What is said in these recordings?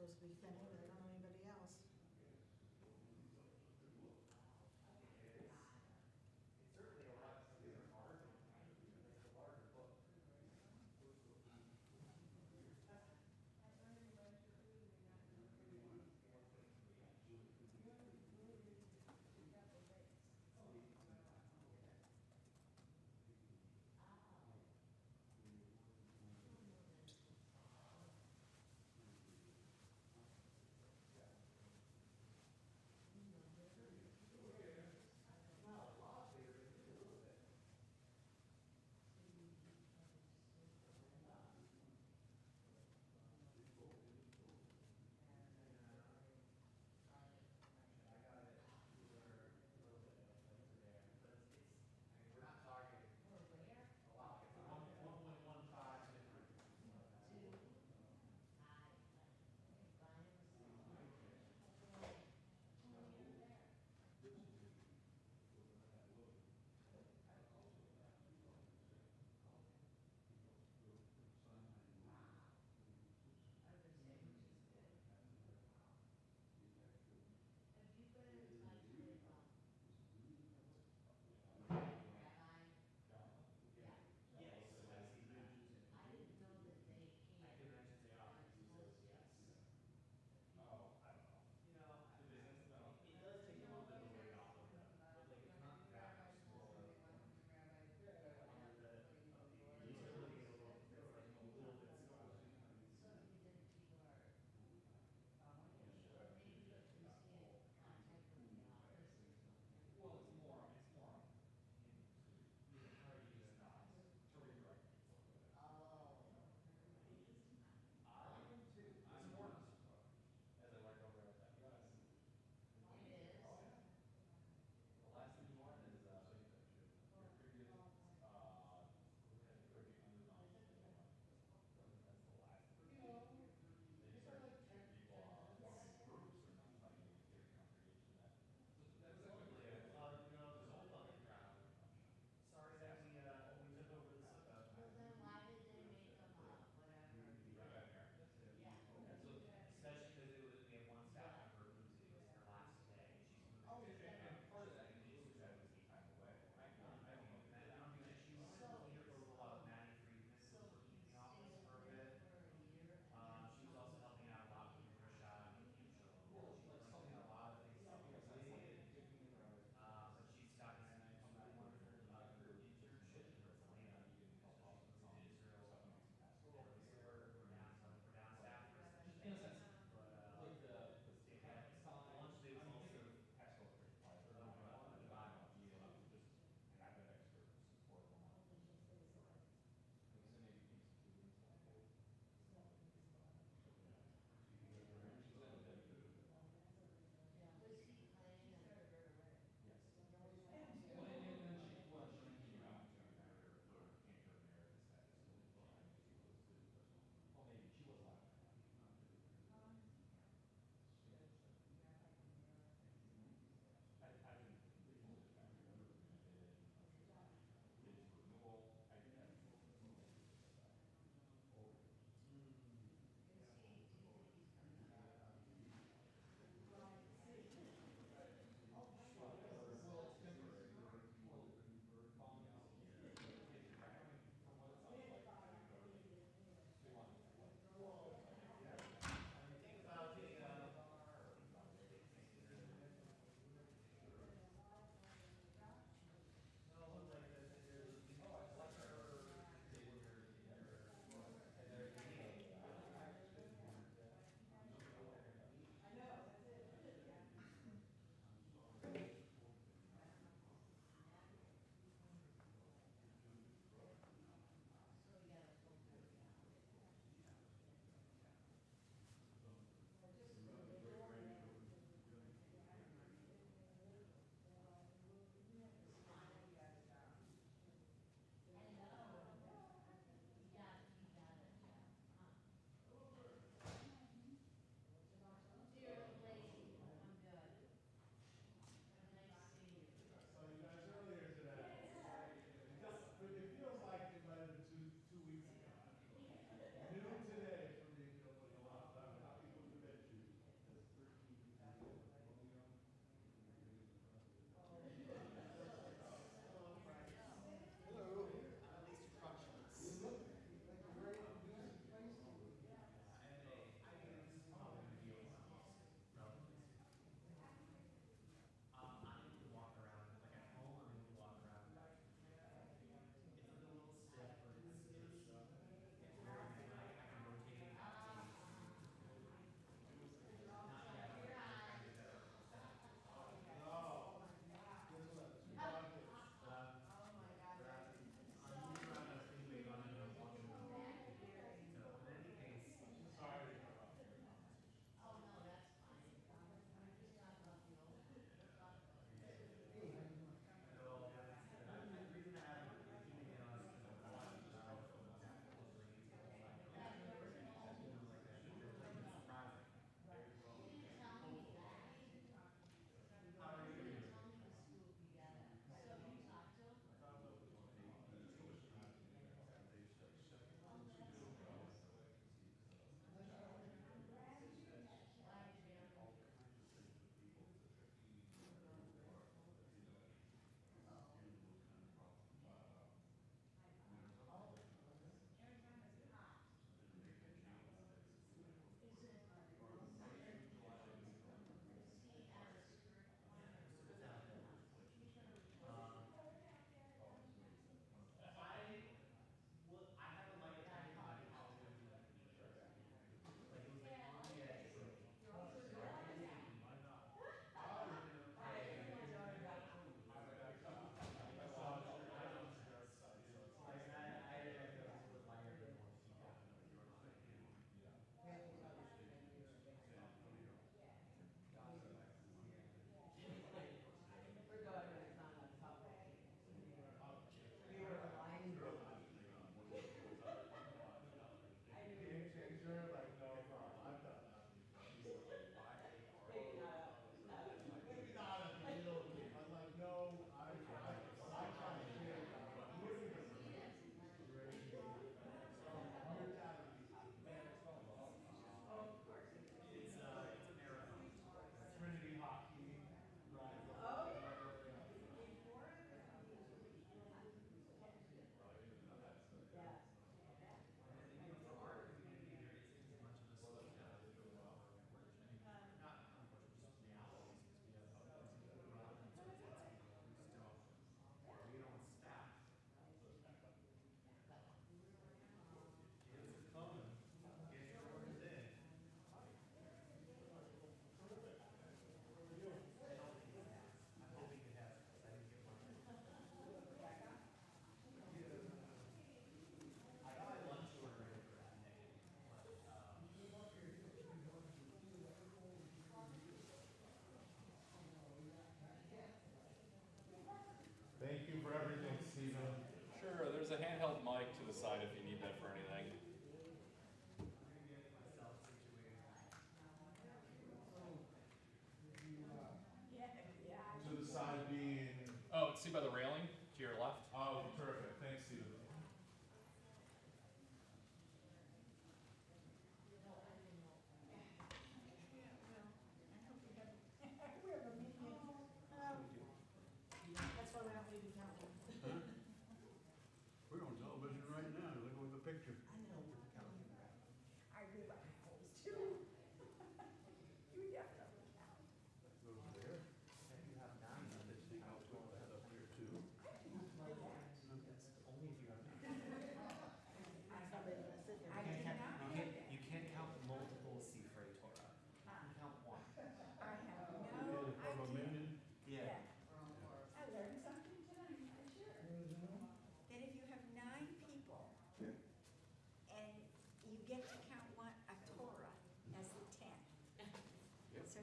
supposed to be thinning, but I don't know anybody else. It's certainly a lot harder. It's a larger book.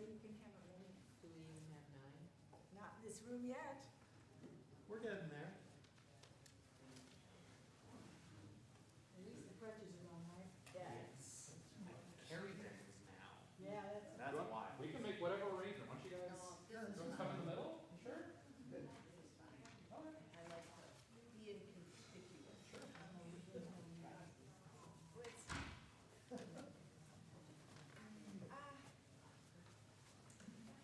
you can have it ready. Do we even have 9? Not in this room yet. We're getting there. At least the crutches are on, right? Yes. Carry things now. Yeah, that's. That's why. We can make whatever arrangement. Why don't you guys come in the middle? Sure. This is fine. I like to be inconspicuous. What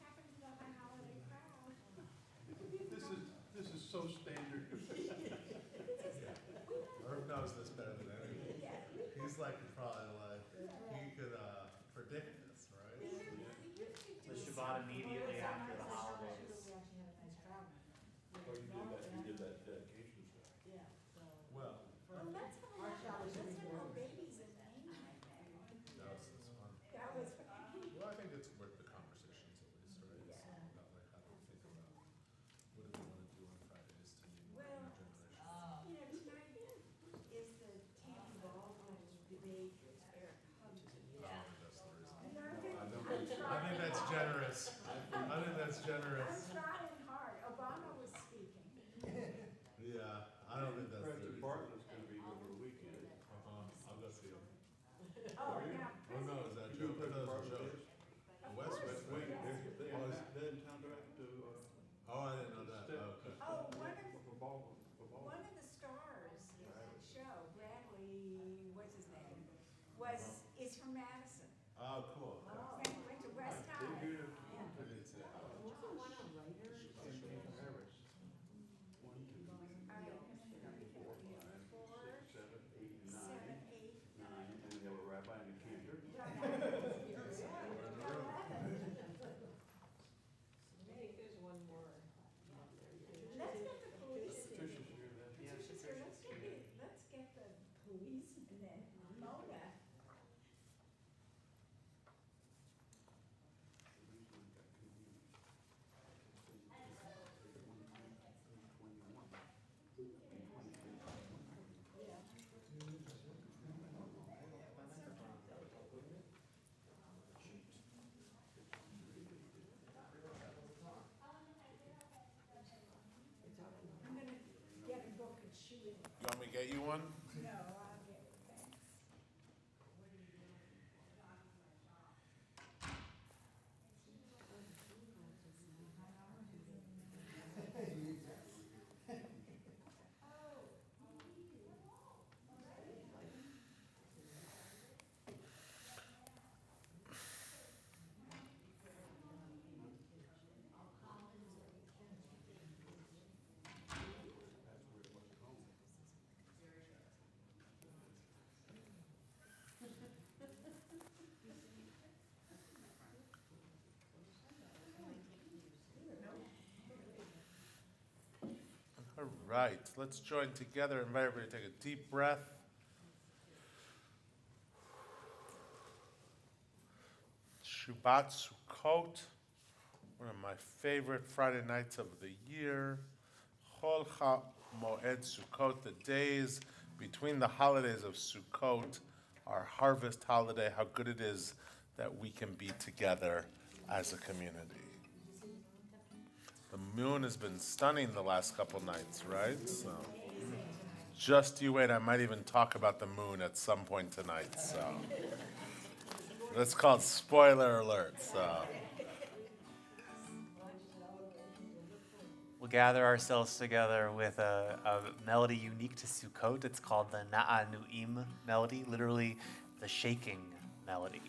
happened to my holiday crowd? This is so standard. Herb knows this better than anyone. He's like, probably like, he could, predict this, right? The Shabbat immediately after the holidays. We actually had a nice crowd. Oh, you did that dedication stuff. Yeah, so. Well, Well, let's have more babies in Maine. that was this one. That was. Well, I think it's worth the conversations at least, right? It's Yeah. about like how to think about what do we want to do on Fridays to meet Well, our generation. Tonight is the TV ball debate with Eric Hudson. I think that's the reason. And I think that's generous. I think that's generous. I'm trying hard. Obama was speaking. Yeah, I don't think that's the President reason. Bartlett's gonna be over the weekend. I'll go see him. Oh, now. Oh, no, is that Joe? That was Joe. West Wing. They're in town to, Oh, I didn't know that. Oh, okay. Oh, for ball. one of the stars in that show, Bradley, what's his name, is from Madison. Oh, cool. Went to West High. I didn't see that. Was there one on writers? Harris. 1, 2, 3, 4, 5, 6, 7, 8, 9, 9, and we have a rabbi and a cantor. I think there's one more out there. Let's get the police in. Patricia's here, that's. Yeah, Patricia said, let's get the police and then Mona. I'm gonna get a book and shoot it. You want me to get you one? No, I'll get it, thanks. All right, let's join together. Invite everybody to take a deep breath. Shabbat Sukkot, one of my favorite Friday nights of the year. Chol Moed Sukkot, the days between the holidays of Sukkot, our harvest holiday, how good it is that we can be together as a community. The moon has been stunning the last couple nights, right? So, just you wait, I might even talk about the moon at some point tonight, so. That's called spoiler alert, so. We'll gather ourselves together with a melody unique to Sukkot. It's called the Na'anuim melody, literally the shaking melody.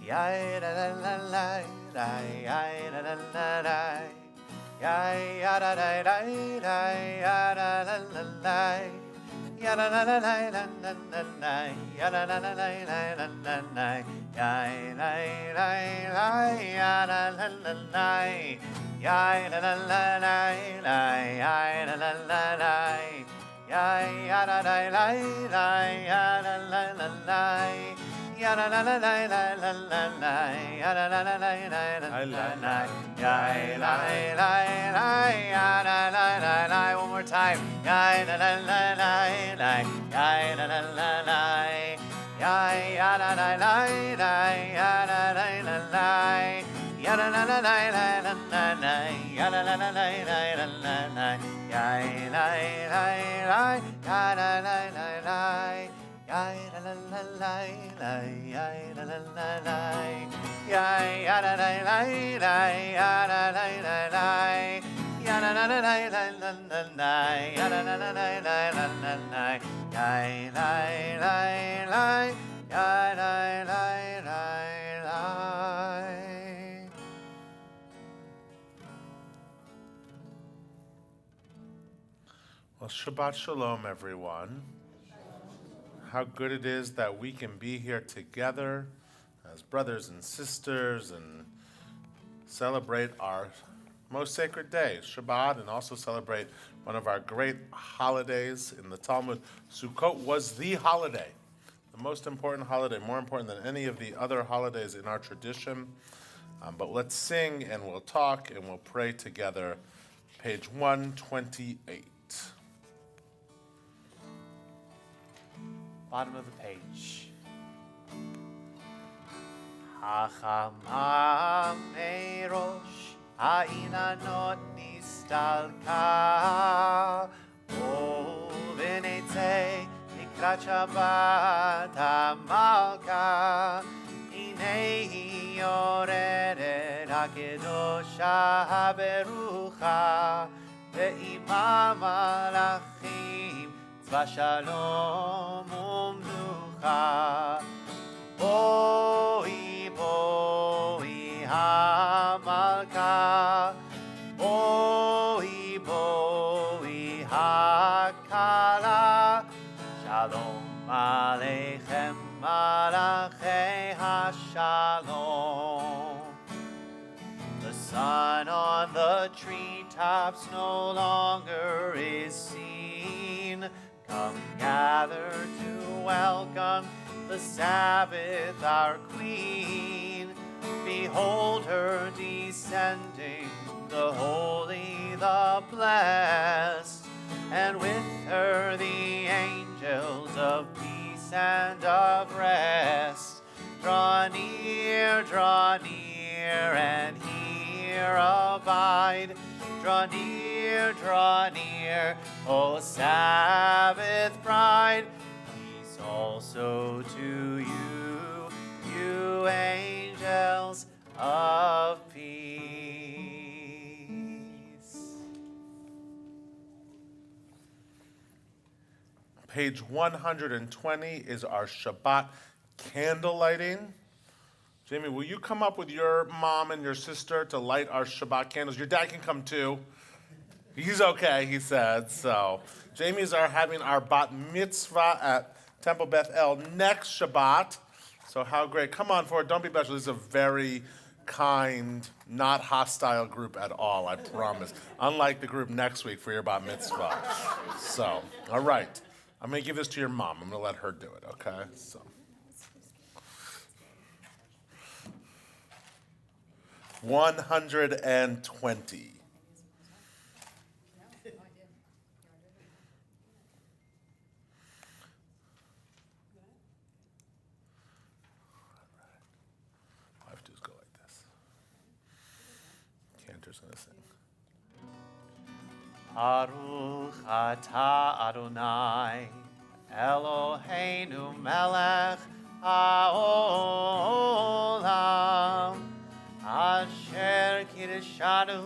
Yai da da la la, yai da da la la, yai da da da da, yai da da la la, ya da da la la la la la, ya da da la la la la la, yai la la la, ya da la la la, yai da da la la la, yai da la la la, yai ya da da la la, ya da la la la. Ya la la la la la la la la, ya la la la la la la la la, ya la la la, ya la la la la. One more time, ya la la la la la, ya la la la la, Well, Shabbat Shalom, everyone. How good it is that we can be here together as brothers and sisters and celebrate our most sacred day, Shabbat, and also celebrate one of our great holidays in the Talmud. Sukkot was the holiday, the most important holiday, more important than any of the other holidays in our tradition. But let's sing and we'll talk and we'll pray together. Page 128. Bottom of the page. Hachama merosh ha'inanot nistalka uvenetze nikrat Shabbat hamalka hinei yoredet hakedosha haberucha ve'ima malachim tzva shalom umnucha boi boi hamalka boi boi hakala shalom aleichem malachei hashalom. The sun on the treetops no longer is seen. Come gather to welcome the Sabbath, our Queen. Behold her descending, the holy, the blessed, and with her the angels of peace and of rest. Draw near, and here abide. Draw near, O Sabbath bride. Peace also to you, you angels of peace. Page 120 is our Shabbat candle lighting. Jamie, will you come up with your mom and your sister to light our Shabbat candles? Your dad can come too. He's okay, he said. So, Jamie's are having our bat mitzvah at Temple Beth El next Shabbat. So how great. Come on forward. Don't be bashful. This is a very kind, not hostile group at all, I promise. Unlike the group next week for your bat mitzvah. So, all right. I'm going to give this to your mom. I'm going to let her do it, okay? So. 120. I have to just go like this. Cantor's going to sing. Baruch atah Adonai Eloheinu melech haolam Asher kiddushanu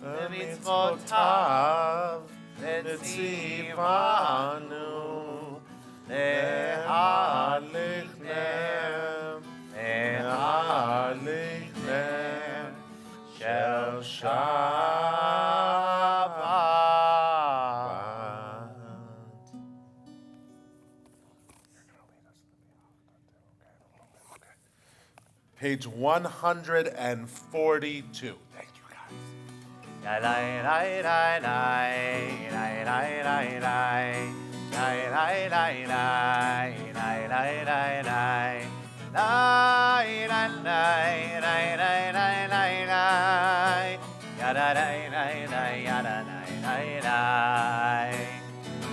b'mitzvotav v'tzivanu lehalich nem shel Shabbat. Page 142. Thank you, guys.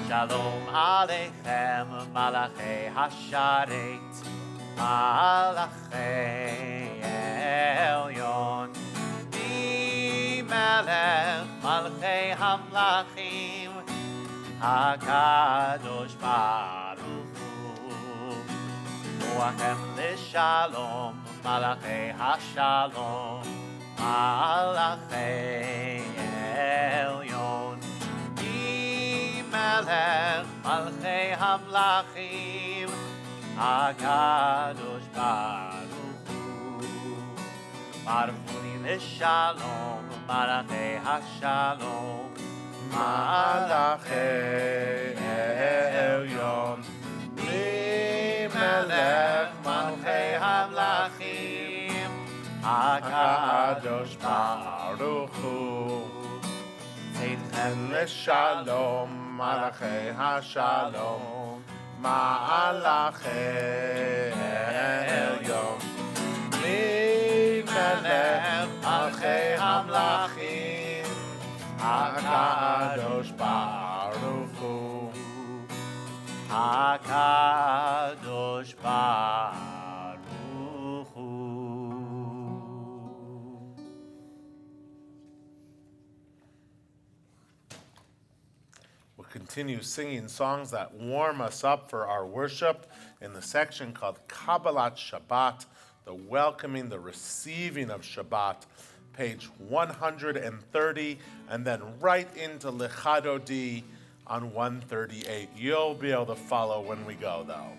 Shalom Aleichem Malachei Hasharet Malachei Elyon Melech Malchei Hamlachim HaKadosh Baruch Hu Moachem L'Shalom Malachei HaShalom Malachei Elyon Melech Malchei Hamlachim HaKadosh Baruch Hu Baruch L'Shalom Malachei HaShalom Malachei Elyon Melech Malchei Hamlachim HaKadosh Baruch Hu Tzidchem L'Shalom Malachei HaShalom Malachei Elyon Melech Malchei Hamlachim HaKadosh Baruch Hu HaKadosh Baruch Hu. We'll continue singing songs that warm us up for our worship in the section called Kabbalat Shabbat, the welcoming, the receiving of Shabbat, page 130, and then right into Lechadodi on 138. You'll be able to follow when we go, though.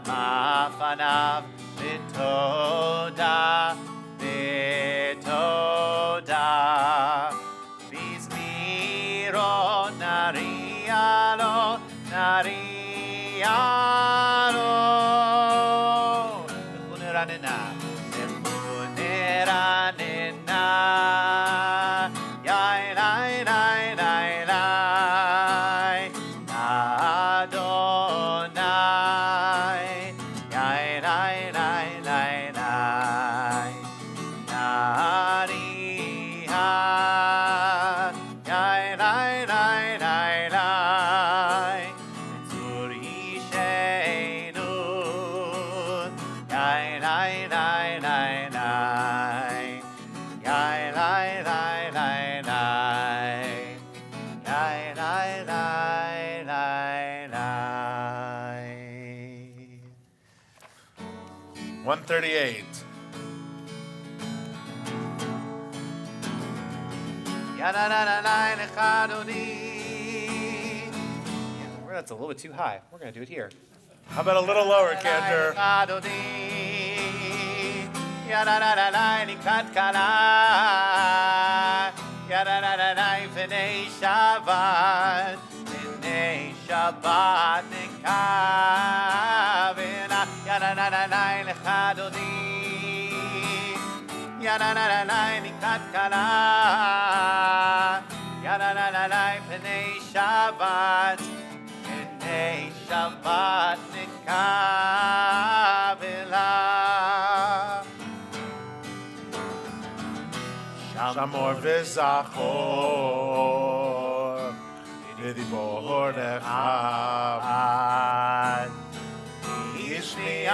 Mafanav Vitoda Vitoda Vizmiro Narialo Narialo Nechuneranena Nechuneranena Yai Lai Lai Lai Lai Adonai One 138. That's a little bit too high. We're going to do it here. How about a little lower, Cantor? Shabbat nikavena Yarananai lechadoni Yarananai nikatkala Yarananai pnei Shabbat Pnei Shabbat nikavela Shamor v'zachor V'dibor echad Yishmianu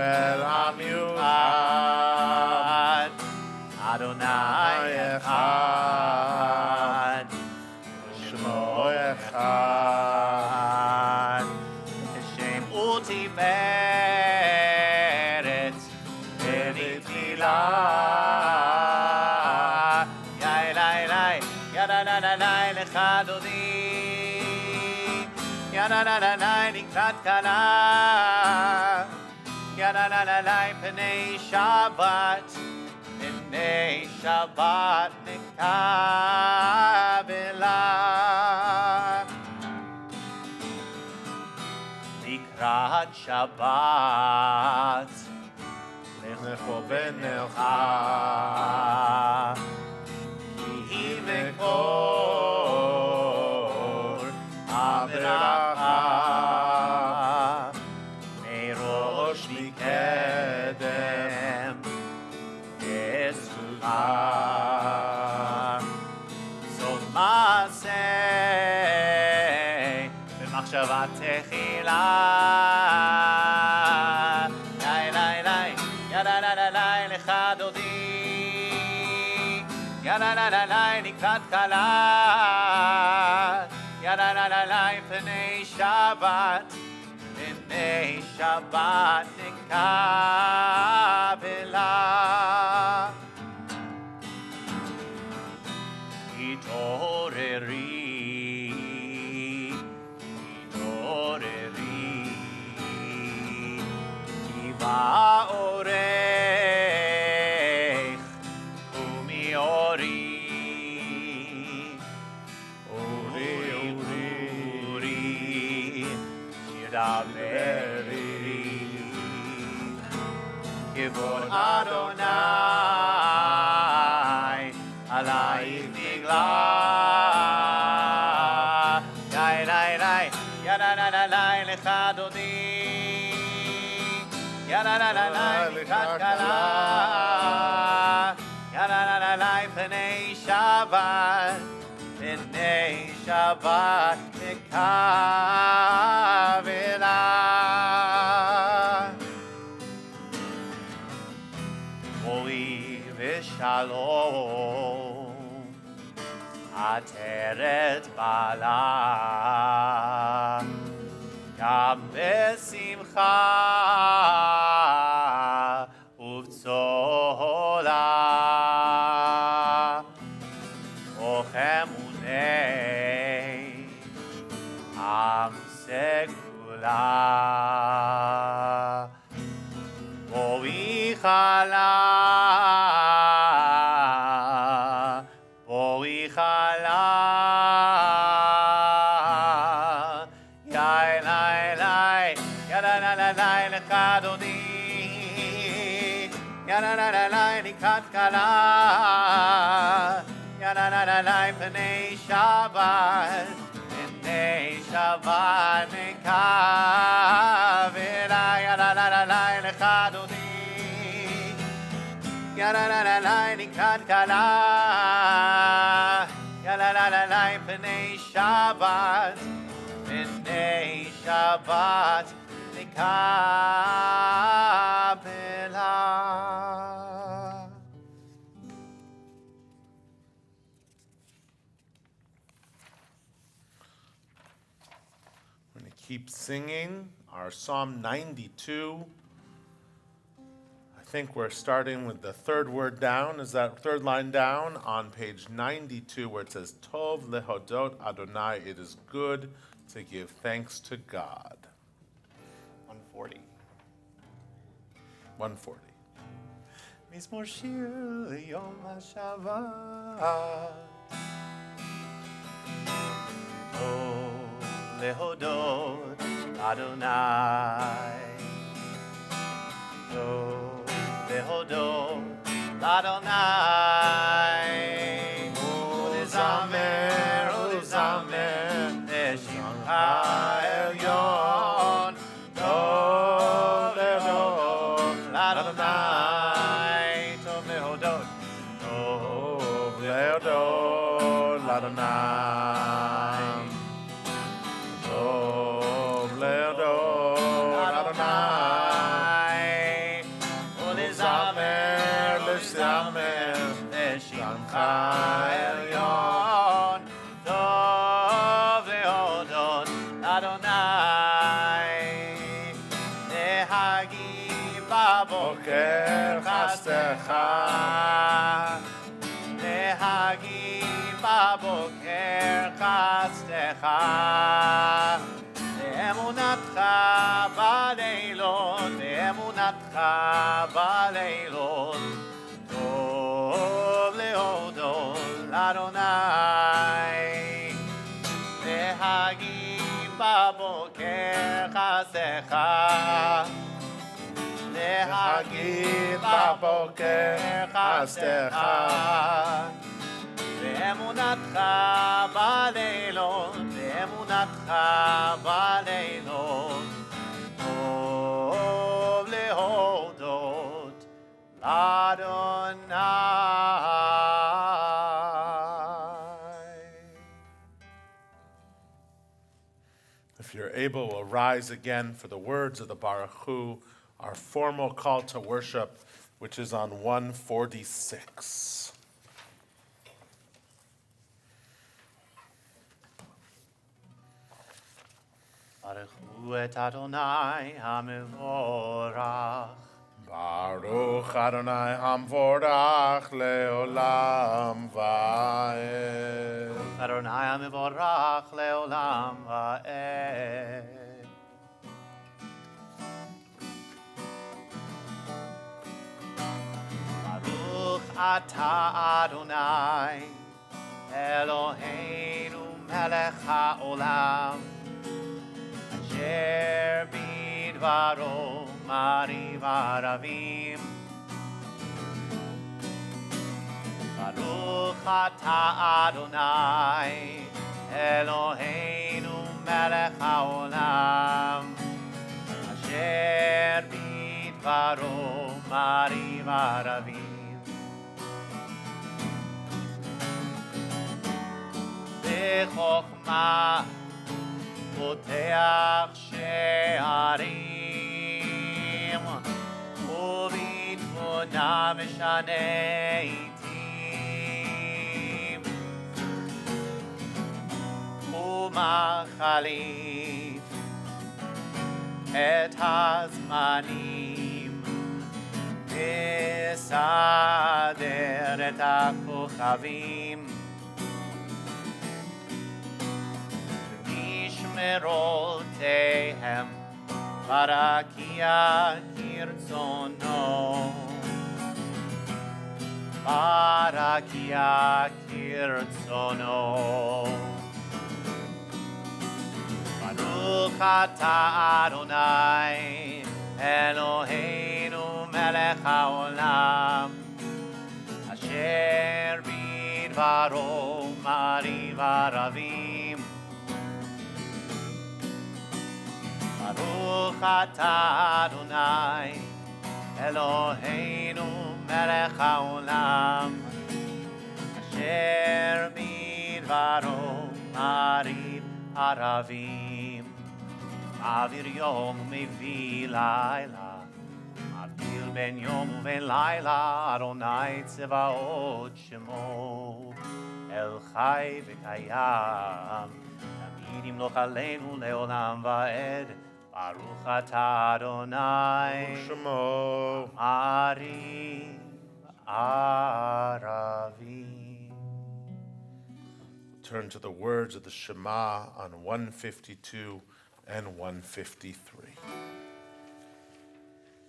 el hamiuchad Adonai echad Shemo echad Hashem utiferet v'nitzilah Yai lai lai Yadananai lechadoni Yadananai nikrat kala Yadananai pnei Shabbat B'nei Shabbat Nekabela Likrat Shabbat Necho v'necha Ki Mekor Averacha Merosh Mikedem Yesucha Sof Maaseh B'machshava Techila Yadadadadai lecha dodi Yadadadadai likrat kala Yadadadadai p'nei Shabbat P'nei Shabbat nekabela Itoreri Orech Umi Ori Uri Yidaveri Kivod Adonai Alayich Nigla Yadadadadai lecha dodi Yadadadadai likrat kala Yadadadadai p'nei Shabbat P'nei Shabbat nekavela Moi v'shalom Ateret bala Gam besimcha ובצולה וכמוני עם סגולה בואי חלה בואי חלה יאי לי לי ידדדדאי לך דודי Yadadadadai likrat kala Yadadadadai p'nei Shabbat P'nei Shabbat nekavela Yadadadadai lecha dodi Yadadadadai likrat kala Yadadadadai p'nei Shabbat P'nei Shabbat nekavela We're going to keep singing our Psalm 92. I think we're starting with the third word down. Is that third line down on page 92 where it says, Tov lehodot Adonai, it is good to give thanks to God. 140. 140. מזמור שיר ליום השבת. טוב להודות אדוני. טוב להודות לאדוני. ולזמר ולזמר לשמך העליון. טוב להודות לאדוני. טוב להודות. טוב להודות לאדוני. טוב להודות לאדוני. ולזמר לזמר לשמך העליון. טוב להודות לאדוני. להגיד בבוקר חסדך. להגיד בבוקר חסדך. לאמונתך בלילות, לאמונתך בלילות. טוב כחסדך, ואמונתך בלילות, ואמונתך בלילות, טוב להודות לאדוני. If you're able, we'll rise again for the words of the Baruch Hu, our formal call to worship, which is on 146. Baruch hu et Adonai HaMevorach. Baruch Adonai Hamvorach Leolam Vaed. Adonai HaMevorach Leolam Vaed. Baruch Ata Adonai Eloheinu Melech HaOlam Asher bidvaro mariv aravim. Baruch ata Adonai Eloheinu melech haolam Asher bidvaro mariv aravim. B'chokhmah פותח שערים, ובתבונה משנה עתים, ומחליף את הזמנים, מסדר את הכוכבים, משמרותיהם ברקיע כרצונו, ברקיע כרצונו. ברוך אתה אדוני אלוהינו מלך העולם, אשר בדברו מעריב ערבים. ברוך אתה אדוני אלוהינו מלך העולם, אשר בדברו מעריב ערבים. מעביר יום ומביא לילה, מבדיל בין יום ובין לילה, אדוני צבאות שמו, אל חי וקיים, תמיד ימלוך עלינו לעולם ועד. Baruch atah Adonai Shemo. Mariv Aravim. Turn to the words of the Shema on 152 and 153.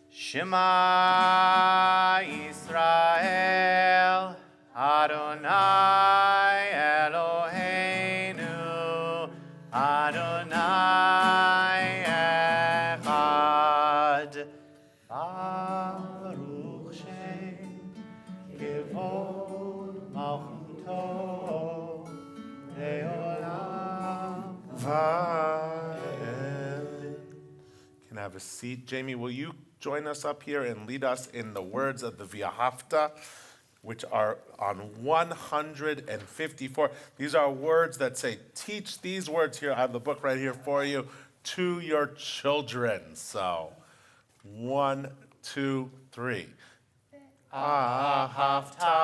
Shema Yisrael Adonai Eloheinu Adonai Echad Baruch Shem Kivod Malchuto Leolam Vaed. Can I have a seat? Jamie, will you join us up here and lead us in the words of the V'ahavta, which are on 154. These are words that say, teach these words here. I have the book right here for you, to your children. So, 1, 2, 3. Ahavta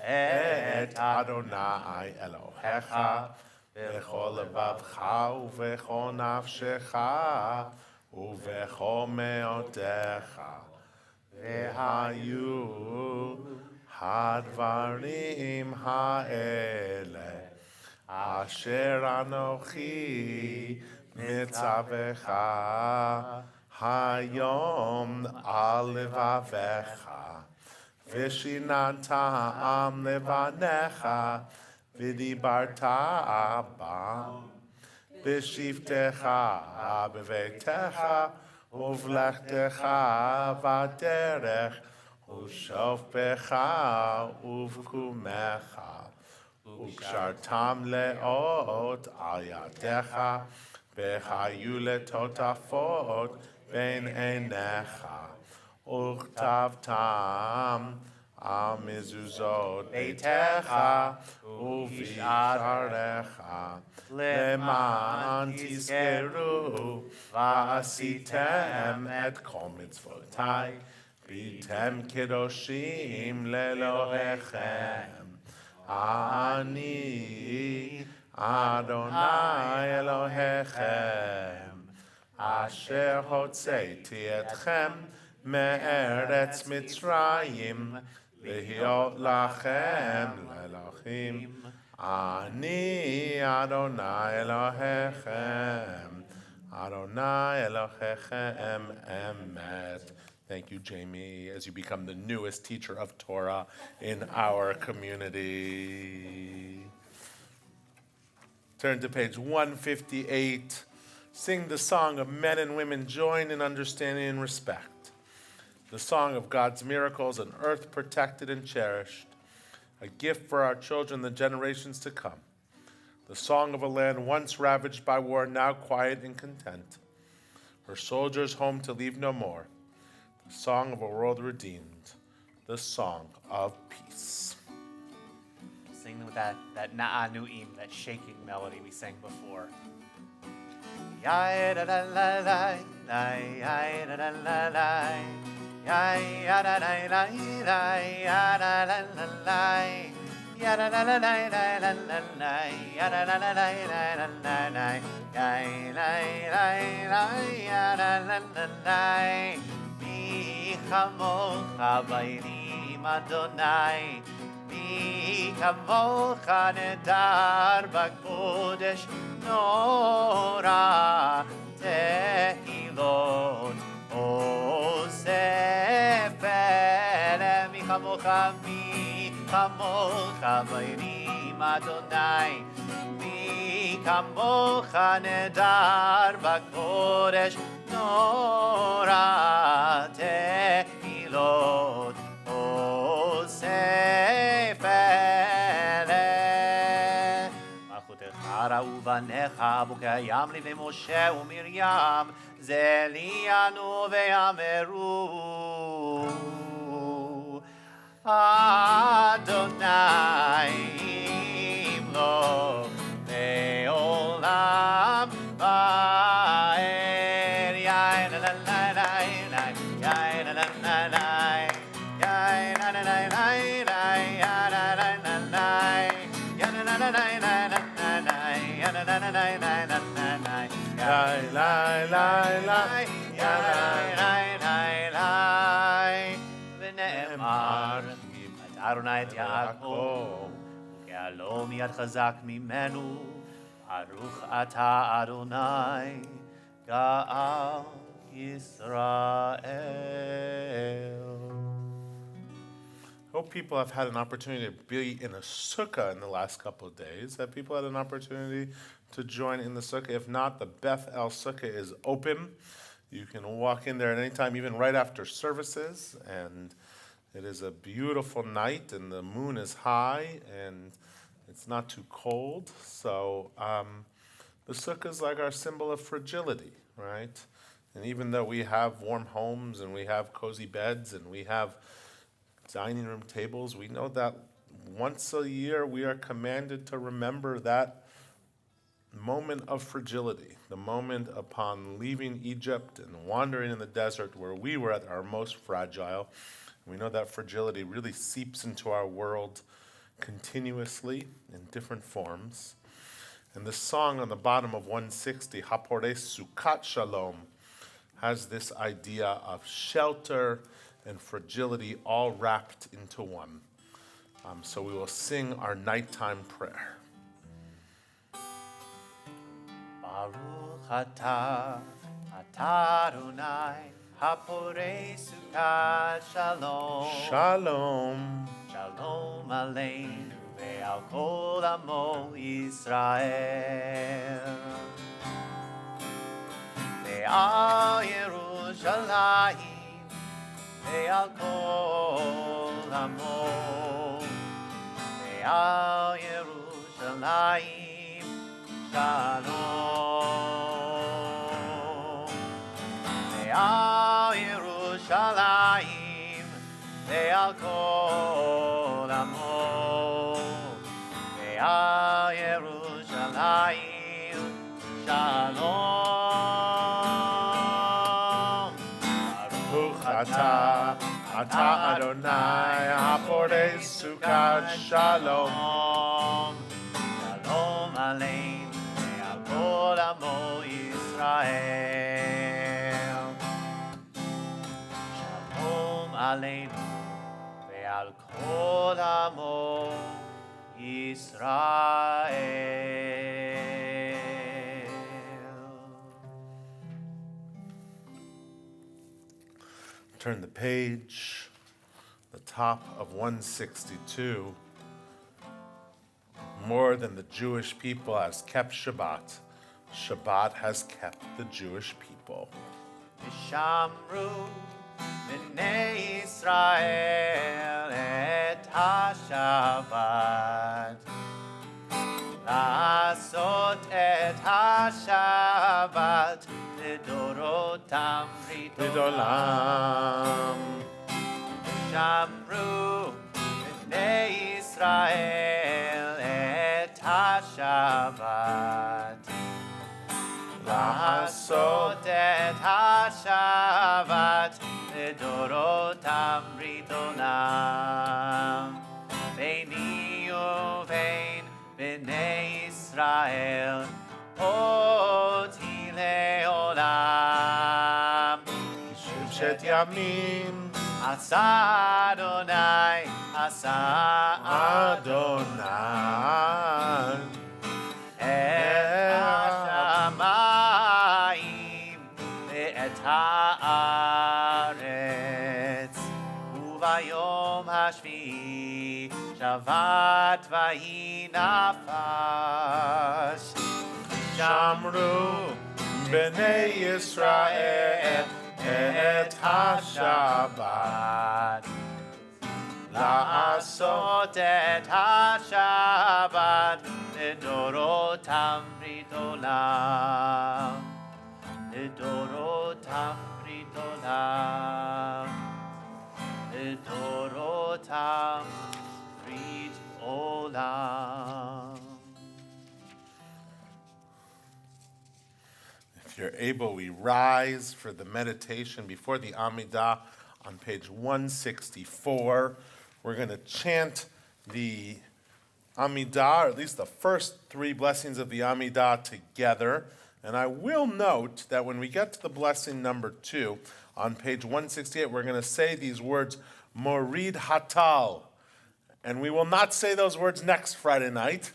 et Adonai Elohecha v'chol levavcha uv'chol nafshecha uv'chol me'otecha v'hayu hadvarim ha'ele asher anochi mitzavecha hayom al levavecha v'shinata am levanecha v'dibarta abam b'shivtecha b'veitecha uv'lechtecha v'derech ושופך ובקומך, וקשרתם לאות על ידיך, והיו לטוטפות בין עיניך, וכתבתם על מזוזות ביתך ובשעריך, למען תזכרו ועשיתם את כל מצוותי, והייתם קדושים לאלוהיכם. אני אדוני אלוהיכם, אשר הוצאתי אתכם מארץ מצרים, להיות לכם לאלוהים. אני אדוני אלוהיכם, אדוני אלוהיכם emet. Thank you, Jamie, as you become the newest teacher of Torah in our community. Turn to page 158. Sing the song of men and women joined in understanding and respect. The song of God's miracles, an earth protected and cherished, a gift for our children, the generations to come. The song of a land once ravaged by war, now quiet and content, her soldiers home to leave no more. The song of a world redeemed, the song of peace. Sing with that na'anu'im, that shaking melody we sang before. Ya da da la la, ya da da la la, ya da da la la, ya da da la la, ya da da la la la la la, ya da da la la la la la, ya da la la la. Mi chamocha bainim Adonai, mi chamocha nedar b'kodesh nora tehilot osefel. Mi chamocha bainim Adonai, mi chamocha nedar b'kodesh nora tehilot osefele. מלכותך ראו בניך בוקיים לבני משה ומרים, זה ליאנו ויאמרו אדוני ימלוך לעולם ועד. יין לה לה לה לה, יין לה לה לה, יין לה לה לה לה, יין לה לה לה לה, יין לה לה לה לה לה, יין לה לה לה לה לה, יין לה לה לה, יין לה ונאמר את אדוני את יעקב, וגאלו מיד חזק ממנו, ברוך אתה אדוני גאל Yisrael. Hope people have had an opportunity to be in a sukkah in the last couple of days. Have people had an opportunity to join in the sukkah? If not, the Beth El Sukkah is open. You can walk in there at any time, even right after services. And it is a beautiful night, and the moon is high, and it's not too cold. So the sukkah is like our symbol of fragility, right? And even though we have warm homes and we have cozy beds and we have dining room tables, we know that once a year we are commanded to remember that moment of fragility, the moment upon leaving Egypt and wandering in the desert where we were at our most fragile. We know that fragility really seeps into our world continuously in different forms. And the song on the bottom of 160, Haporei Sukkot Shalom, has this idea of shelter and fragility all wrapped into one. So we will sing our nighttime prayer. Baruch atah Adonai Haporei Sukkot Shalom. Shalom. Shalom aleinu ve'al kol amo Yisrael. Ve'al Yerushalayim ועל כל עמו, ועל ירושלים שלום. ועל ירושלים ועל כל עמו, ועל ירושלים שלום. ברוך אתה אדוני הפורש סוכת שלום. שלום עלינו ועל כל עמו ישראל. שלום עלינו ועל כל עמו ישראל. Turn the page, the top of 162. More than the Jewish people has kept Shabbat, Shabbat has kept the Jewish people. ושמרו בני ישראל את השבת, לעשות את השבת לדורותם ברית עולם. ושמרו בני ישראל את השבת, לעשות את השבת לדורותם ברית עולם. ביני ובין בני ישראל אותי לעולם. ששת ימים עשה אדוני, עשה אדוני את השמיים ואת הארץ, וביום השביעי שבת ויהי נפש. שמרו בני ישראל את השבת, לעשות את השבת לדורותם ברית עולם. לדורותם ברית עולם. לדורותם ברית עולם. If you're able, we rise for the meditation before the Amidah on page 164. We're going to chant the Amidah, or at least the first three blessings of the Amidah together. And I will note that when we get to the blessing number 2 on page 168, we're going to say these words, Morid Hatal. And we will not say those words next Friday night,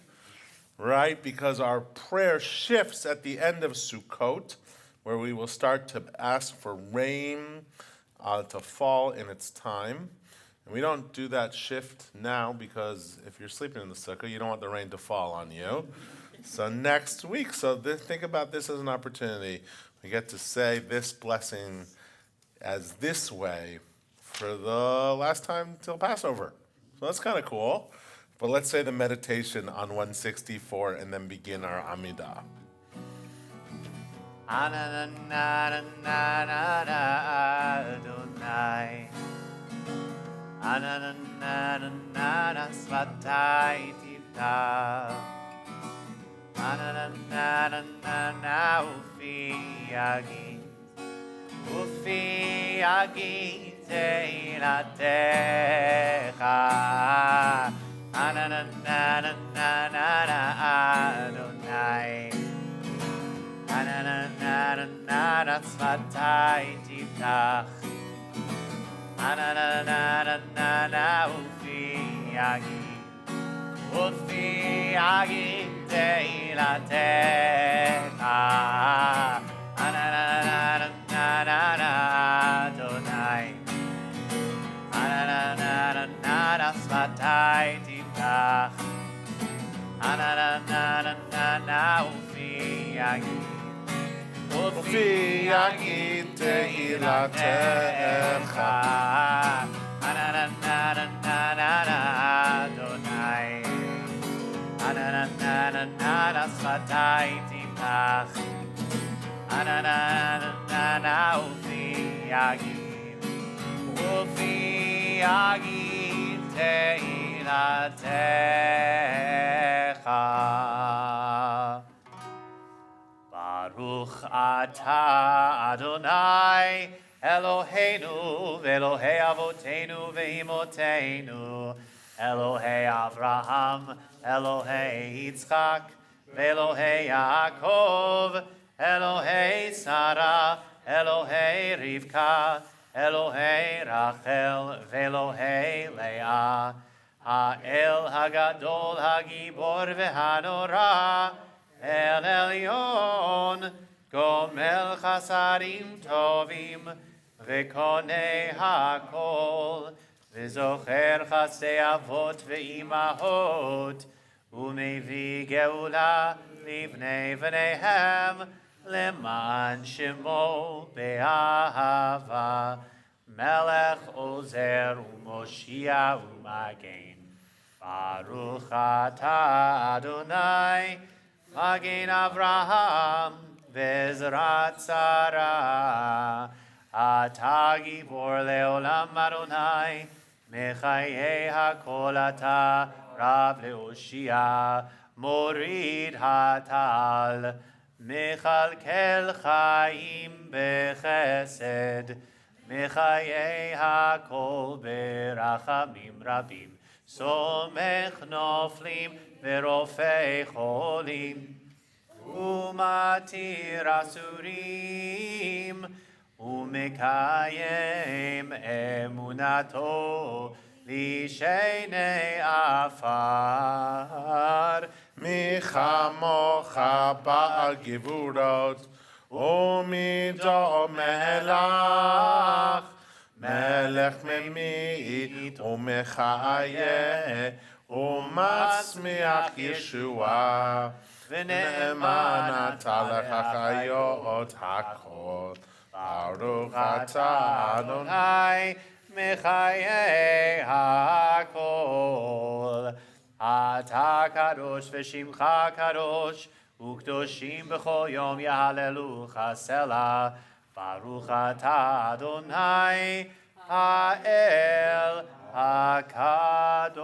right? Because our prayer shifts at the end of Sukkot, where we will start to ask for rain to fall in its time. And we don't do that shift now because if you're sleeping in the sukkah, you don't want the rain to fall on you. So next week, think about this as an opportunity. We get to say this blessing as this way for the last time till Passover. So that's kind of cool. But let's say the meditation on 164 and then begin our Amidah. Adonai, Ananana svatai tivta, Ananana ufi agit teilatecha, Ananana Adonai, Ananana svatai tivta, Ananana ufi agit teilatecha, Ananana Adonai, Ananana svatai tivta, Ananana ufi agit ופי יגיד תהילתך. Adonai. Ananana sfatai tipachi. Ananana ufi yagid. Ufi yagid tehilatecha. Baruch atah Adonai Eloheinu v'Elohei Avoteinu v'Imotenu Elohei Avraham Elohei Yitzchak v'Elohei Yaakov Elohei Sarah Elohei Rivka Elohei Rachel v'Elohei Leah Ha'el Hagadol Hagibor v'Hanora El Elyon, Gomel Chasarim Tovim, V'konei HaKol, V'zocher Chasei Avot V'imahot, Umevi Geula Livnei V'neihem, Leman Shemo Be'ahava, Melech Ozer Umoshia Umagen, Baruch Atah Adonai, Magen Avraham Vezrat Sarah Ata Gibor Leolam Adonai Mechayei HaKol Ata Rav Leoshia Morid Hatal Mechalkel Chaim Bechesed Mechayei HaKol Berachamim Rabim Somech Noflim Verofei cholim umatir asurim umekayem emunato lishenei afar מיכמוך בעל גבורות ומידו מלך מלך ממית ומחיה ומצמיח ישועה ונאמן אתה לך חיות הכל ברוך אתה אדוני מחיי הכל אתה קדוש ושמך קדוש וקדושים בכל יום יהללוך סלה ברוך אתה אדוני האל הקדוש.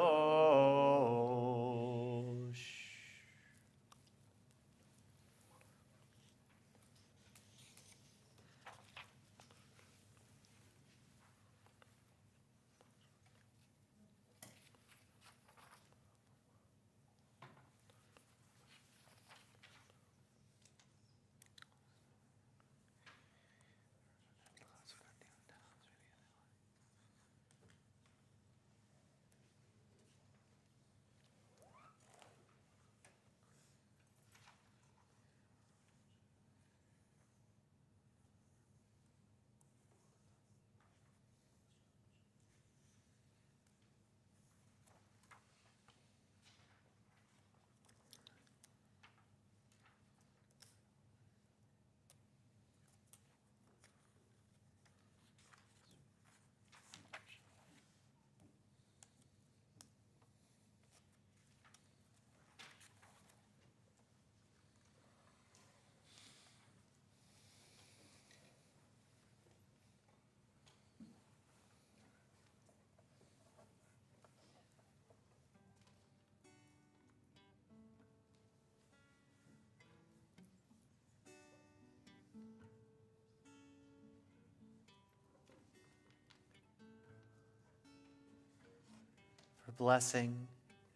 For blessing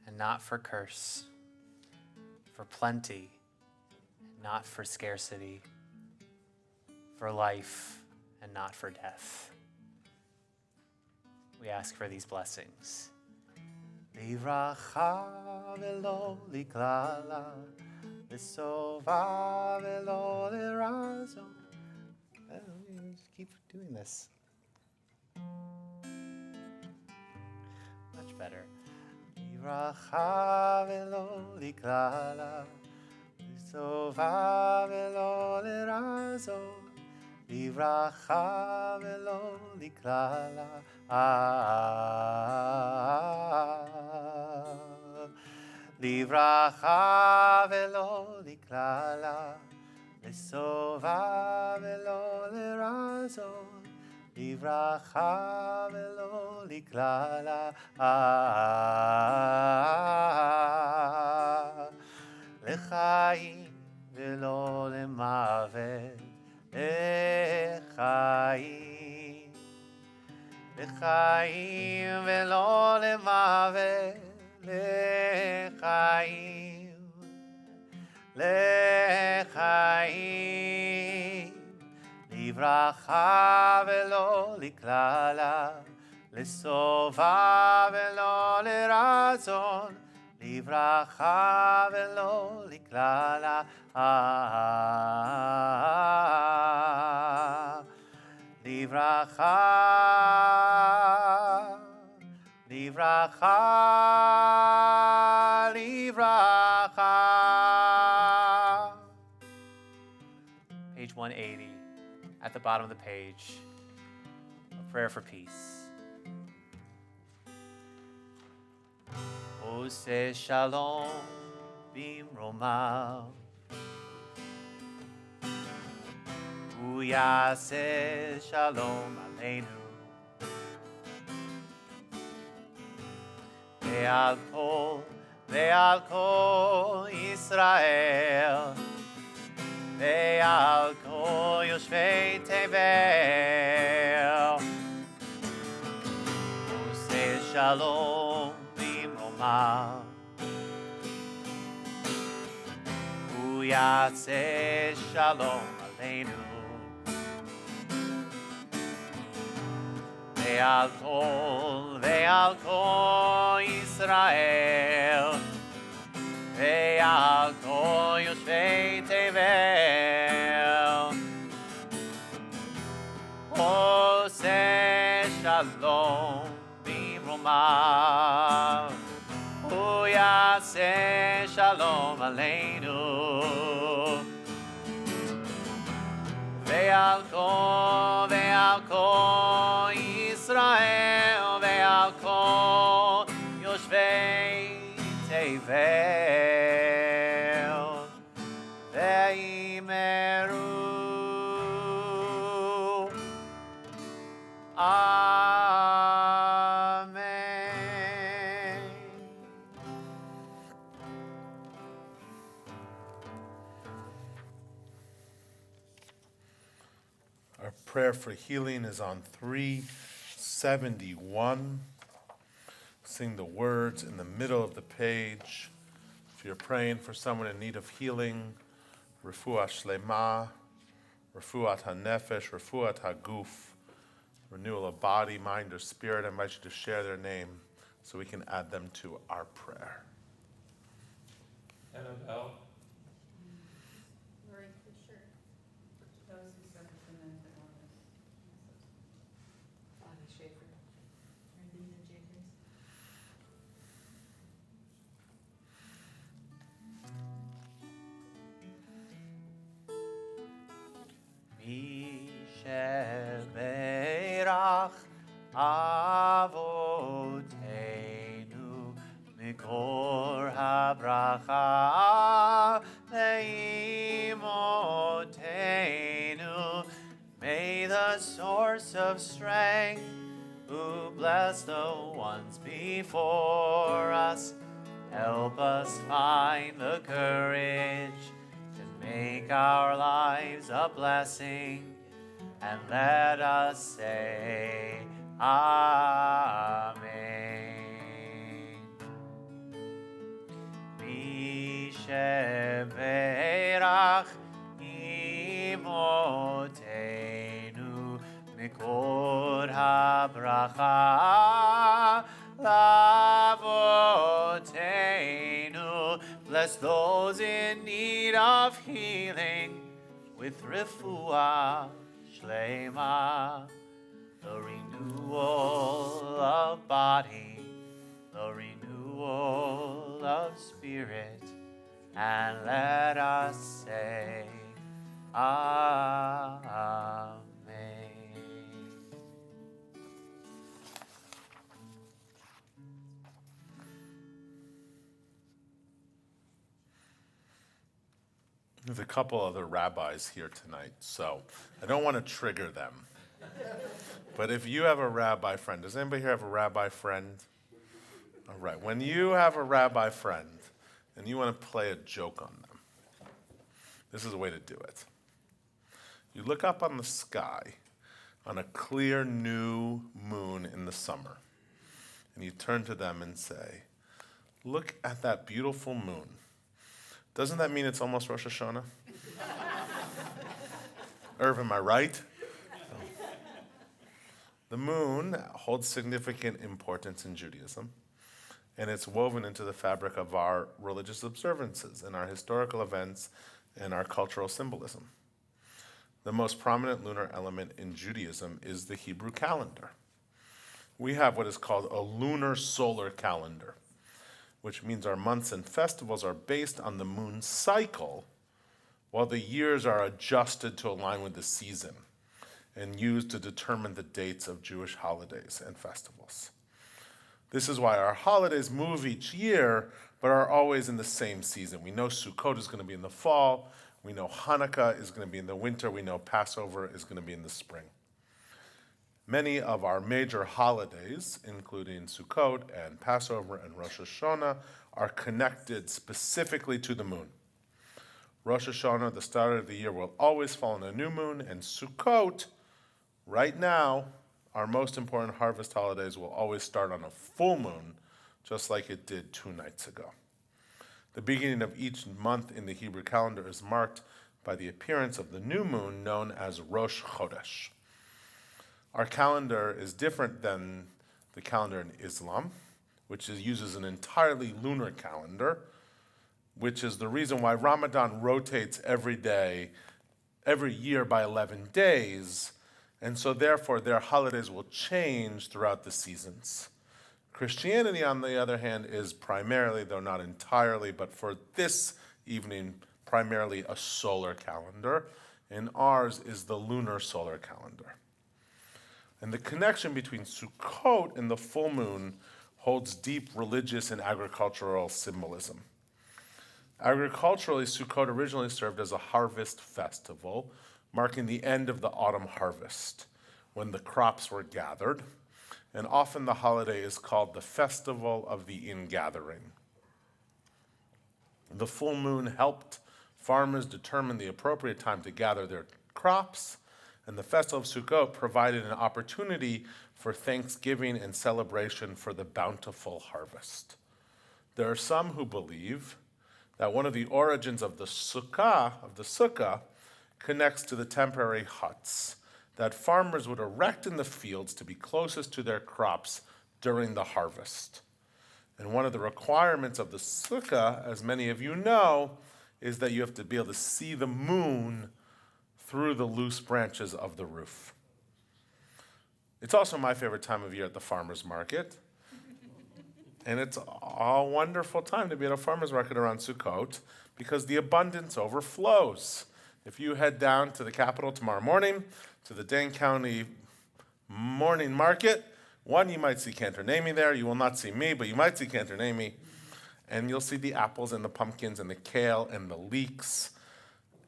and not for curse, for plenty and not for scarcity, for life and not for death. We ask for these blessings. Livracha velo liklala, lisova velo lirazo. Just keep doing this. Much better. Livracha velo liklala, לטובה ולא לרזות, לברכה ולא לקללה. לברכה ולא לקללה, לטובה ולא לרזות, לברכה ולא לקללה. לחיים ולא למוות, לחיים, לחיים ולא למוות, לחיים, לחיים, לברכה ולא לקללה, לטובה ולא לרצון, לברכה ולא לקללה. לברכה, לברכה, לברכה. Page 180, at the bottom of the page, a prayer for peace. עושה שלום במרומיו, הוא יעשה שלום עלינו ועל כל ישראל ועל כל יושבי תבל. עושה שלום במרומיו, הוא יעשה שלום עלינו ועל כל ישראל ועל כל יושבי תבל. עושה שלום במרומיו, הוא יעשה שלום עלינו ועל כל ישראל ועל כל יושבי תבל. ואמרו אמן. Our prayer for healing is on 371. Sing the words in the middle of the page. If you're praying for someone in need of healing, refuah shlema, refuat hanefesh, refuat haguf, renewal of body, mind, or spirit, I invite you to share their name so we can add them to our prayer. Erev. Lori Fisher. Those who suffer from mental illness. Bonnie Schaefer. Arlena Jacobs. מי שברך אבותינו מקור הברכה לאמותינו. May the source of strength, who bless the ones before us, help us find the courage to make our lives a blessing, and let us say Amen. מי שברך אמותינו מקור הברכה לאבותינו. Bless those in need of healing with refuah shlema, the renewal of body, the renewal of spirit, and let us say, Amen. There's a couple other rabbis here tonight, so I don't want to trigger them. But if you have a rabbi friend, does anybody here have a rabbi friend? All right, when you have a rabbi friend and you want to play a joke on them, this is a way to do it. You look up on the sky on a clear new moon in the summer, and you turn to them and say, look at that beautiful moon. Doesn't that mean it's almost Rosh Hashanah? Erev, am I right? The moon holds significant importance in Judaism, and it's woven into the fabric of our religious observances and our historical events and our cultural symbolism. The most prominent lunar element in Judaism is the Hebrew calendar. We have what is called a lunar solar calendar, which means our months and festivals are based on the moon's cycle, while the years are adjusted to align with the season and used to determine the dates of Jewish holidays and festivals. This is why our holidays move each year, but are always in the same season. We know Sukkot is going to be in the fall. We know Hanukkah is going to be in the winter. We know Passover is going to be in the spring. Many of our major holidays, including Sukkot and Passover and Rosh Hashanah, are connected specifically to the moon. Rosh Hashanah, the start of the year, will always fall on a new moon, and Sukkot, right now, our most important harvest holidays will always start on a full moon, just like it did 2 nights ago. The beginning of each month in the Hebrew calendar is marked by the appearance of the new moon, known as Rosh Chodesh. Our calendar is different than the calendar in Islam, which uses an entirely lunar calendar, which is the reason why Ramadan rotates every year by 11 days, and so therefore their holidays will change throughout the seasons. Christianity, on the other hand, is primarily, though not entirely, but for this evening, primarily a solar calendar, and ours is the lunar solar calendar. And the connection between Sukkot and the full moon holds deep religious and agricultural symbolism. Agriculturally, Sukkot originally served as a harvest festival, marking the end of the autumn harvest, when the crops were gathered, and often the holiday is called the Festival of the Ingathering. The full moon helped farmers determine the appropriate time to gather their crops, and the Festival of Sukkot provided an opportunity for thanksgiving and celebration for the bountiful harvest. There are some who believe that one of the origins of the sukkah, connects to the temporary huts that farmers would erect in the fields to be closest to their crops during the harvest. And one of the requirements of the sukkah, as many of you know, is that you have to be able to see the moon through the loose branches of the roof. It's also my favorite time of year at the farmer's market. And it's a wonderful time to be at a farmer's market around Sukkot because the abundance overflows. If you head down to the Capitol tomorrow morning, to the Dane County morning market, one, you might see Cantor Nami there. You will not see me, but you might see Cantor Nami. And you'll see the apples and the pumpkins and the kale and the leeks.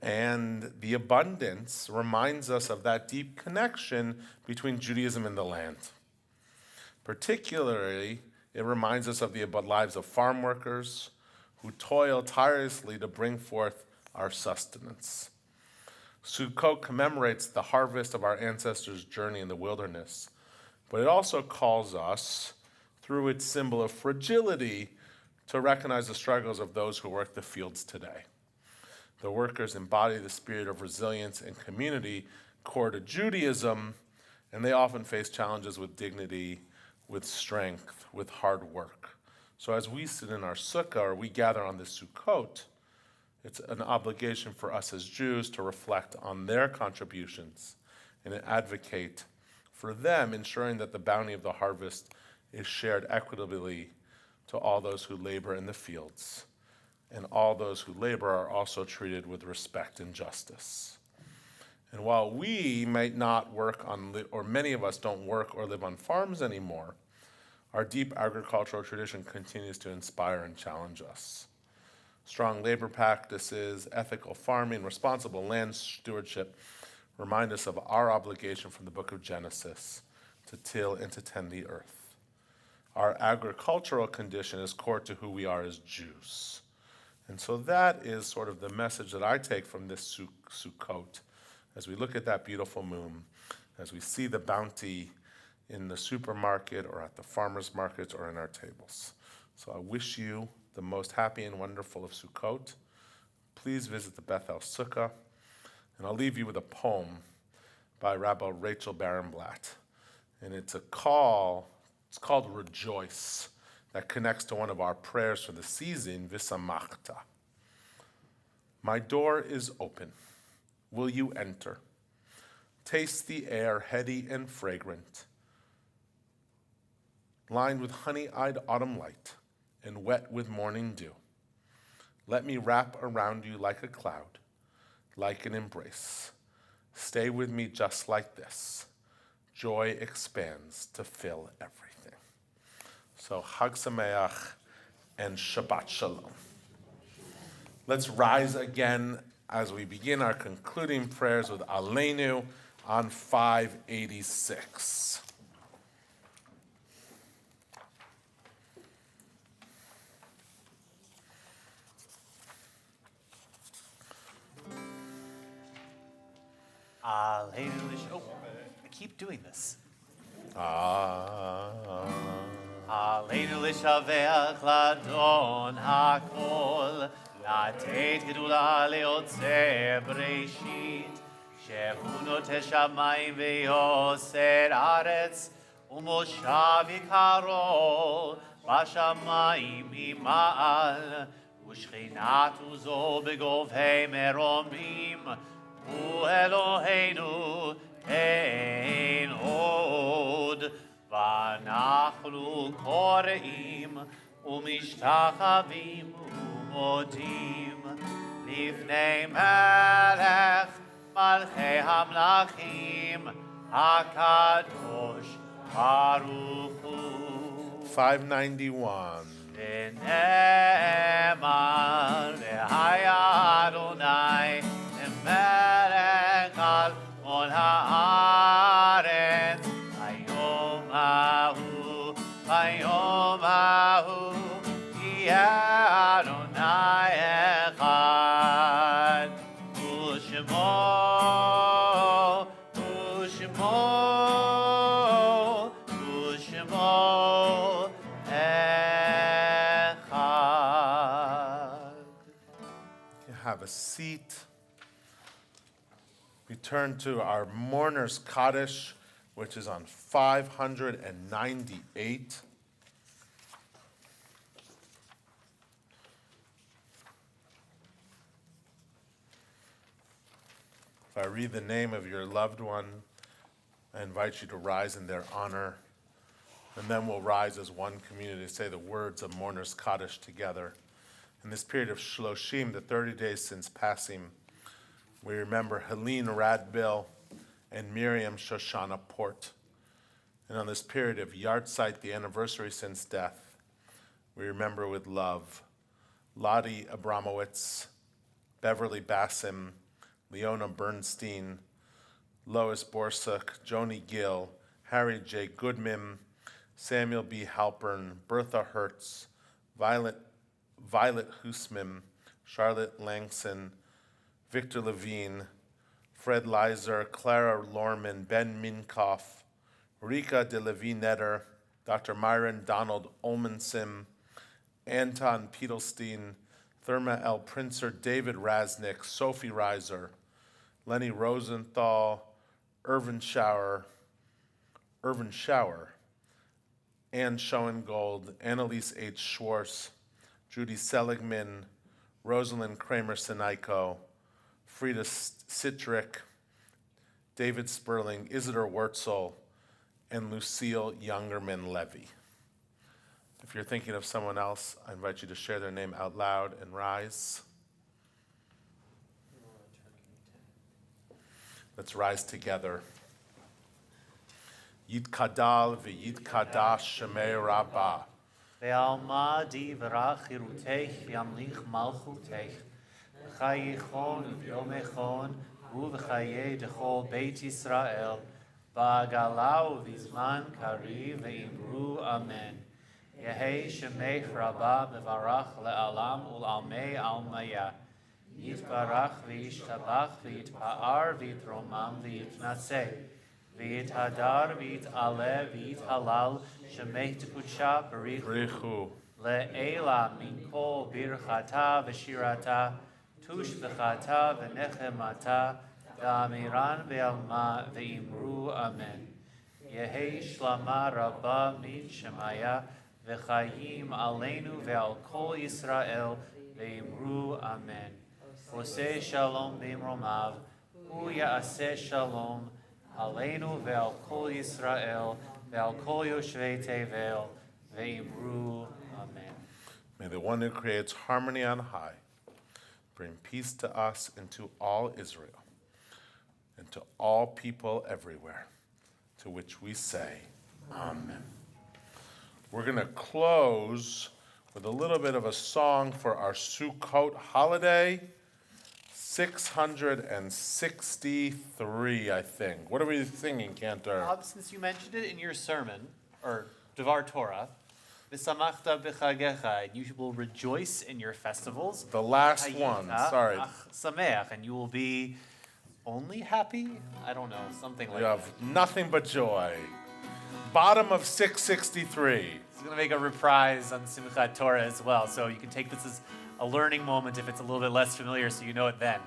And the abundance reminds us of that deep connection between Judaism and the land. Particularly, it reminds us of the lives of farm workers who toil tirelessly to bring forth our sustenance. Sukkot commemorates the harvest of our ancestors' journey in the wilderness, but it also calls us, through its symbol of fragility, to recognize the struggles of those who work the fields today. The workers embody the spirit of resilience and community core to Judaism, and they often face challenges with dignity, with strength, with hard work. So as we sit in our sukkah, or we gather on this Sukkot, it's an obligation for us as Jews to reflect on their contributions and advocate for them, ensuring that the bounty of the harvest is shared equitably to all those who labor in the fields. and all those who labor are also treated with respect and justice. And while we might not work on, or many of us don't work or live on farms anymore, our deep agricultural tradition continues to inspire and challenge us. Strong labor practices, ethical farming, responsible land stewardship remind us of our obligation from the book of Genesis to till and to tend the earth. Our agricultural condition is core to who we are as Jews. And so that is sort of the message that I take from this Sukkot, as we look at that beautiful moon, as we see the bounty in the supermarket or at the farmer's markets or in our tables. So I wish you the most happy and wonderful of Sukkot. Please visit the Beth El Sukkah, and I'll leave you with a poem by Rabbi Rachel Barenblatt. And it's called Rejoice, that connects to one of our prayers for the season, V'samachta. My door is open. Will you enter? Taste the air, heady and fragrant, lined with honey-eyed autumn light and wet with morning dew. Let me wrap around you like a cloud, like an embrace. Stay with me just like this. Joy expands to fill everything. So Chag Sameach and Shabbat Shalom. Let's rise again as we begin our concluding prayers with Aleinu on 586. Oh, I keep doing this. Aleinu l'shaveach l'adon hakol, לתת גדולה ליוצר בראשית, שהוא נוטש שמיים ויוסר ארץ, ומושב יקרו בשמיים ממעל, ושכינתו זו בגובהי מרומים, הוא אלוהינו אין עוד, ואנחנו קוראים ומשתחווים ומודים לפני מלך מלכי המלכים הקדוש ברוך הוא. 591. ונאמר והיה אדוני למלך על כל הארץ ביום ההוא ביום ההוא יהיה אדוני אחד ושמו אחד. You have a seat. We turn to our Mourner's Kaddish, which is on 598. If I read the name of your loved one, I invite you to rise in their honor, and then we'll rise as one community to say the words of Mourner's Kaddish together. In this period of Shloshim, the 30 days since passing, we remember Helene Radbill and Miriam Shoshana Port. And on this period of Yartzeit, the anniversary since death, we remember with love Lottie Abramowitz, Beverly Bassim, Leona Bernstein, Lois Borsuk, Joni Gill, Harry J. Goodman, Samuel B. Halpern, Bertha Hertz, Violet Husman, Charlotte Langson, Victor Levine, Fred Leiser, Clara Lorman, Ben Minkoff, Rika de Levine-Netter, Dr. Myron Donald Olmanson, Anton Pietelstein, Thurma L. Princer, David Raznick, Sophie Reiser, Lenny Rosenthal, Irvin Schauer, Ann Schoengold, Annalise H. Schwartz, Judy Seligman, Rosalind Kramer-Sinaiko, Frida Citrick, David Sperling, Isidore Wurtzel, and Lucille Youngerman-Levy. If you're thinking of someone else, I invite you to share their name out loud and rise. Let's rise together. Yitkadal v'yitkadash shemei rabbah. Ve'alma divrach chirutech v'yamlich malchutech. V'chayichon v'yomechon u'v'chaye dechol Beit Yisrael. V'agalau v'zman kari ve'imru amen. Yehei shemech rabbah mevarach le'alam ul'almei almaya. Yitbarach v'yishtabach v'yitpa'ar v'yitromam v'yitnatzeh. V'yithadar v'yit'aleh v'yithalal shemech tekudsha barichu. Le'ela min kol birchata v'shirata tush v'chata v'nechemata v'amiran v'alma v'imru amen. Yehei shlama rabba min shemaya v'chayim aleinu ve'al kol Yisrael v'imru amen. Oseh shalom b'imromav hu ya'aseh shalom aleinu ve'al kol Yisrael ve'al kol yoshvei tevel ve'imru amen. May the one who creates harmony on high bring peace to us and to all Israel and to all people everywhere, to which we say, Amen. We're going to close with a little bit of a song for our Sukkot holiday. 663, I think. What are we singing, Cantor? Since you mentioned it in your sermon, or Devar Torah, V'samachta b'chagecha, and you will rejoice in your festivals. The last one, sorry. Sameach, and you will be only happy? I don't know, something like You that. have nothing but joy. Bottom of 663. It's going to make a reprise on Simchat Torah as well, so you can take this as a learning moment if it's a little bit less familiar, so you know it then.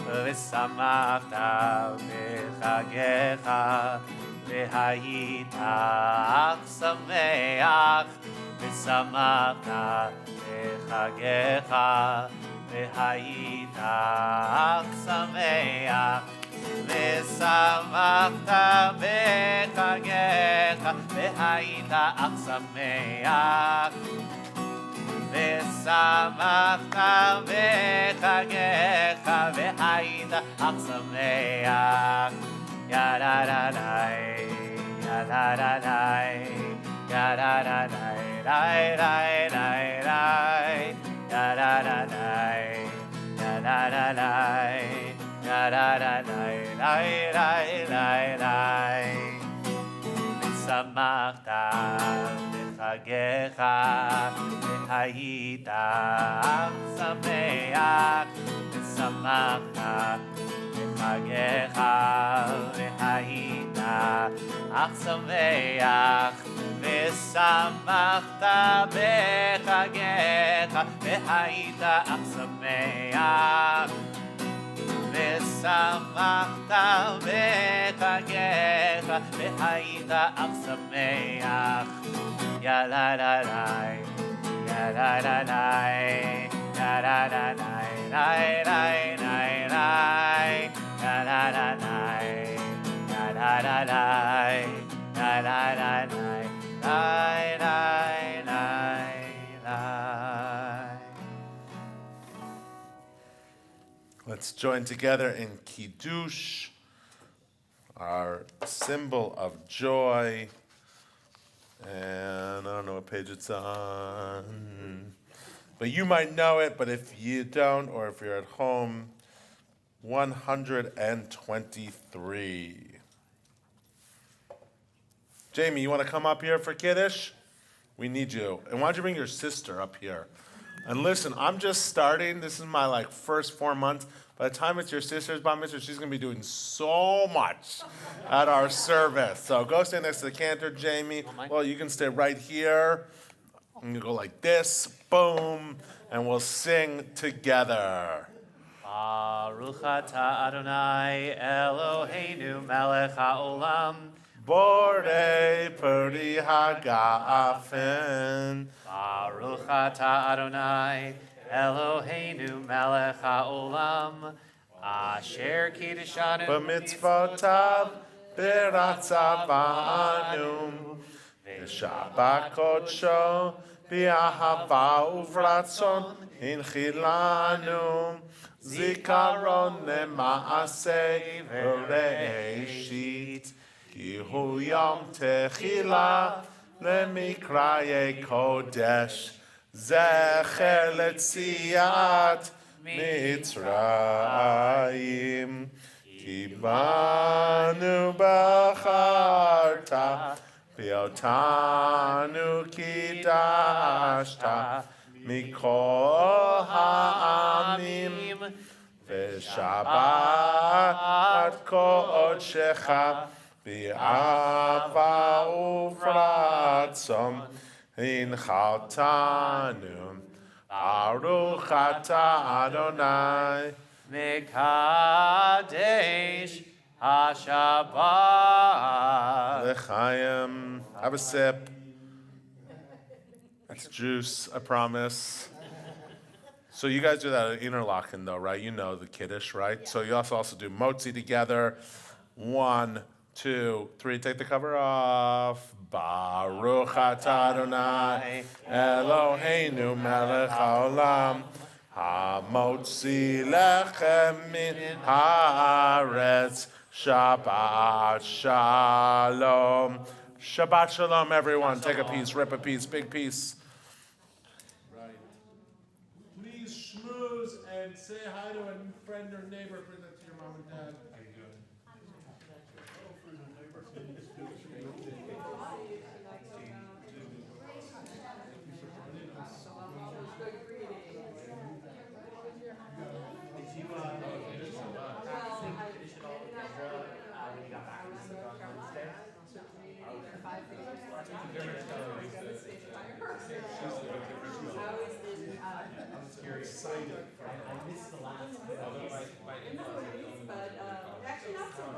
V'samachta b'chagecha v'hayitach sameach v'samachta b'chagecha v'hayitach sameach v'samachta b'chagecha v'hayitach sameach v'samachta b'chagecha v'hayitach sameach. Ya-da-da-dai, ya-da-da-dai, ya-da-da-dai, dai-dai-dai-dai, ya-da-da-dai, ya-da-da-dai, ya-da-da-dai, dai-dai-dai-dai. V'samachta b'chagecha v'hayitach sameach v'samachta Chagecha v'hayitach sameach v'samachta b'chagecha v'hayitach sameach v'samachta b'chagecha v'hayitach sameach. Ya-la-la-lai, ya-la-la-lai, ya-la-la-lai, lai-lai-lai-lai. La la la la, la la la la, la la la la, la la la. Let's join together in Kiddush, our symbol of joy. And I don't know what page it's on, but you might know it, but if you don't, or if you're at home, 123. Jamie, you want to come up here for Kiddush? We need you. And why don't you bring your sister up here? And listen, I'm just starting. This is my first 4 months. By the time it's your sister's bar mitzvah, she's going to be doing so much at our service. So go stand next to the cantor, Jamie. Well, you can stay right here. And you go like this, boom, and we'll sing together. Baruch atah Adonai Eloheinu melech haolam Borei peri hagafen. Baruch atah Adonai Eloheinu melech haolam asher kiddeshanu B'mitzvotav b'ratzav ba'anu Shabbat kodsho, bi'ahava uvratzon, inchilanu, zikaron lema'aseh v'reishit, ki hu yom techila, lemikraye kodesh, zecher letziat mitzrayim, ki banu bacharta, Beotanu kidashta mikol ha'amim v'shabbat kodshecha bi'ava uvratzon hinchaltanu baruch atah Adonai Mekadesh HaShabbat. L'chaim. Have a sip. That's juice, I promise. So you guys do that at interlocking though, right? You know the Kiddush, right? So you also do motzi together. 1, 2, 3. Take the cover off. Baruch atah Adonai Eloheinu melech haolam hamotzi lechem min haaretz. Shabbat Shalom. Shabbat Shalom, everyone. Take a piece, rip a piece, big piece. Right. Please schmooze and say hi to a friend or neighbor. Bring that to your mom and dad. How you doing? You're excited. I missed the last one. Although my